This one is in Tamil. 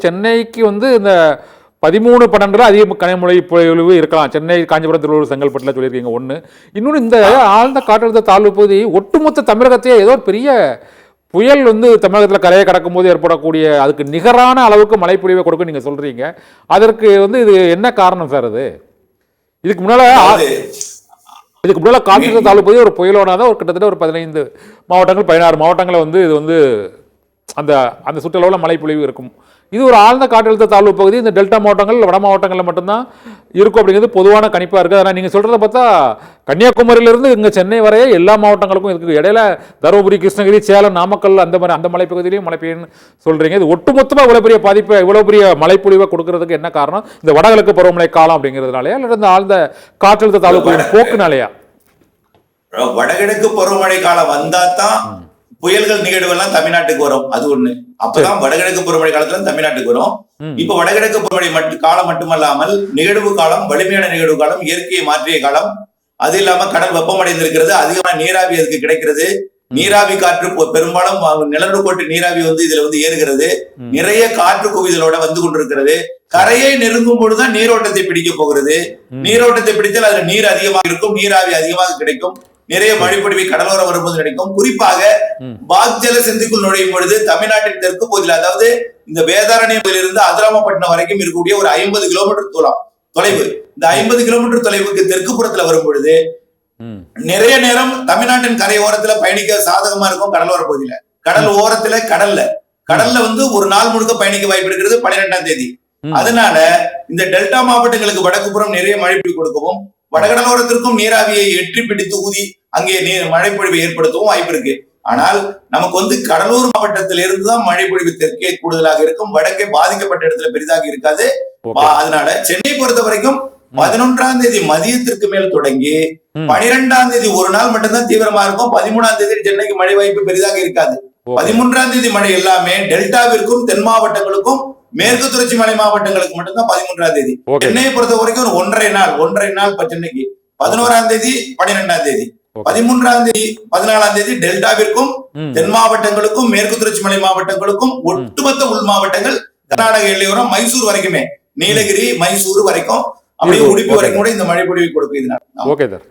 சென்னைக்கு வந்து இந்த 13-12 அதிக கனமழை பொழிவு இருக்கலாம். சென்னை, காஞ்சிபுரம், திருவள்ளூர், செங்கல்பட்டுல சொல்லியிருக்கீங்க ஒன்று. இன்னொன்று, இந்த ஆழ்ந்த காற்றழுத்த தாழ்வு பகுதி ஒட்டுமொத்த தமிழகத்தையே ஏதோ பெரிய புயல் வந்து தமிழகத்தில் கரையை கடக்கும் போது ஏற்படக்கூடிய அதுக்கு நிகரான அளவுக்கு மழைப்பொழிவை கொடுக்க நீங்க சொல்றீங்க. அதற்கு வந்து இது என்ன காரணம் சார்? அது இதுக்கு முன்னால காற்றழுத்த தாழ்வு பகுதி ஒரு புயலோட தான் ஒரு கிட்டத்தட்ட ஒரு 15 மாவட்டங்கள் 16 மாவட்டங்களை வந்து இது வந்து அந்த சுற்றளவில் மழைப்பொழிவு இருக்கும். இது ஒரு ஆழ்ந்த காற்றழுத்த தாழ்வு பகுதி இந்த டெல்டா மாவட்டங்கள், வட மாவட்டங்களில் மட்டும்தான் இருக்கும் அப்படிங்கிறது பொதுவான கணிப்பாக இருக்குது. ஆனால் நீங்கள் சொல்கிறத பார்த்தா கன்னியாகுமரியிலிருந்து இங்கே சென்னை வரைய எல்லா மாவட்டங்களுக்கும் இருக்குது. இடையில தருமபுரி, கிருஷ்ணகிரி, சேலம், நாமக்கல் அந்த மலைப்பகுதியிலையும் மழை பெய்யுன்னு சொல்கிறீங்க. இது ஒட்டுமொத்தமாக இவ்வளோ பெரிய பாதிப்பை, இவ்வளோ பெரிய மழைப்பொழிவை கொடுக்கறதுக்கு என்ன காரணம்? இந்த வடகிழக்கு பருவமழை காலம் அப்படிங்கிறதுனாலயா இல்லை இந்த ஆழ்ந்த காற்றழுத்த தாழ்வு பகுதி போக்குனாலயா? வடகிழக்கு பருவமழை காலம் வந்தா தான் புயல்கள் நிகழ்வுகள்லாம் தமிழ்நாட்டுக்கு வரும். அது ஒண்ணு. அப்பதான் வடகிழக்கு பருவமழை காலத்துல தமிழ்நாட்டுக்கு வரும். இப்ப வடகிழக்கு பருவமழை காலம் மட்டுமல்லாமல் நிகழ்வு காலம், வலிமையான நிகழ்வு காலம், இயற்கையை மாற்றிய காலம், அது இல்லாம கடல் வெப்பமடைந்திருக்கிறது, அதிகமான நீராவி அதுக்கு கிடைக்கிறது. நீராவி காற்று பெரும்பாலும் நிலநடுக்கோட்டு நீராவி வந்து இதுல வந்து ஏறுகிறது. நிறைய காற்று குவிதலோட வந்து கொண்டிருக்கிறது. கரையை நெருங்கும் பொழுதுதான் நீரோட்டத்தை பிடிக்க போகிறது. நீரோட்டத்தை பிடித்தால் அதுல நீர் அதிகமாக இருக்கும், நீராவி அதிகமாக கிடைக்கும், நிறைய மழைப்பொழிவை கடலோரம் வரும்போது கிடைக்கும். குறிப்பாக பாக்ஜல சந்திக்குள் நுழையும் பொழுது தமிழ்நாட்டின் தெற்கு பகுதியில், அதாவது இந்த வேதாரண்யத்திலிருந்து அதிராமப்பட்டினம் வரைக்கும் இருக்கக்கூடிய ஒரு 50 கிலோமீட்டர் தொலைவு, இந்த 50 கிலோமீட்டர் தொலைவுக்கு தெற்கு புறத்துல வரும் பொழுது நிறைய நேரம் தமிழ்நாட்டின் கரையோரத்துல பயணிக்க சாதகமா இருக்கும். கடலோர பகுதியில, கடல் ஓரத்துல, கடல்ல வந்து ஒரு நாள் முழுக்க பயணிக்க வாய்ப்பு இருக்கிறது 12ஆம் தேதி. அதனால இந்த டெல்டா மாவட்டங்களுக்கு வடக்குப்புறம் நிறைய மழைப்பொழிவு கொடுக்கவும், வடகடலோரத்திற்கும் நீராவியை எற்றி பிடித்து ஊதி அங்கே மழைப்பொழிவை ஏற்படுத்தவும் வாய்ப்பு இருக்கு. ஆனால் நமக்கு வந்து கடலூர் மாவட்டத்திலிருந்து தான் மழைப்பொழிவு தெற்கே கூடுதலாக இருக்கும், வடக்கே பாதிக்கப்பட்ட இடத்துல பெரிதாக இருக்காது. அதனால சென்னை பொறுத்த வரைக்கும் 11ஆம் தேதி மதியத்திற்கு மேல் தொடங்கி 12ஆம் தேதி ஒரு நாள் மட்டும்தான் தீவிரமா இருக்கும். 13ஆம் தேதி சென்னைக்கு மழை வாய்ப்பு பெரிதாக இருக்காது. 13ஆம் தேதி மழை எல்லாமே டெல்டாவிற்கும் தென் மாவட்டங்களுக்கும் மேற்கு தொடர்ச்சி மலை மாவட்டங்களுக்கு மட்டும்தான் 13ஆம் தேதி. சென்னையை பொறுத்த வரைக்கும் ஒரு ஒன்றரை நாள் சென்னைக்கு 11ஆம் தேதி 12ஆம் தேதி 13ஆம் தேதி 14ஆம் தேதி டெல்டாவிற்கும் தென் மாவட்டங்களுக்கும் மேற்கு தொடர்ச்சி மலை மாவட்டங்களுக்கும் ஒட்டுமொத்த உள் மாவட்டங்கள் கர்நாடக எல்லையோரம் மைசூர் வரைக்குமே, நீலகிரி மைசூர் வரைக்கும், அப்படியே உடுப்பி வரைக்கும் கூட இந்த மழை பொழிவை கொடுக்கும். Okay sir.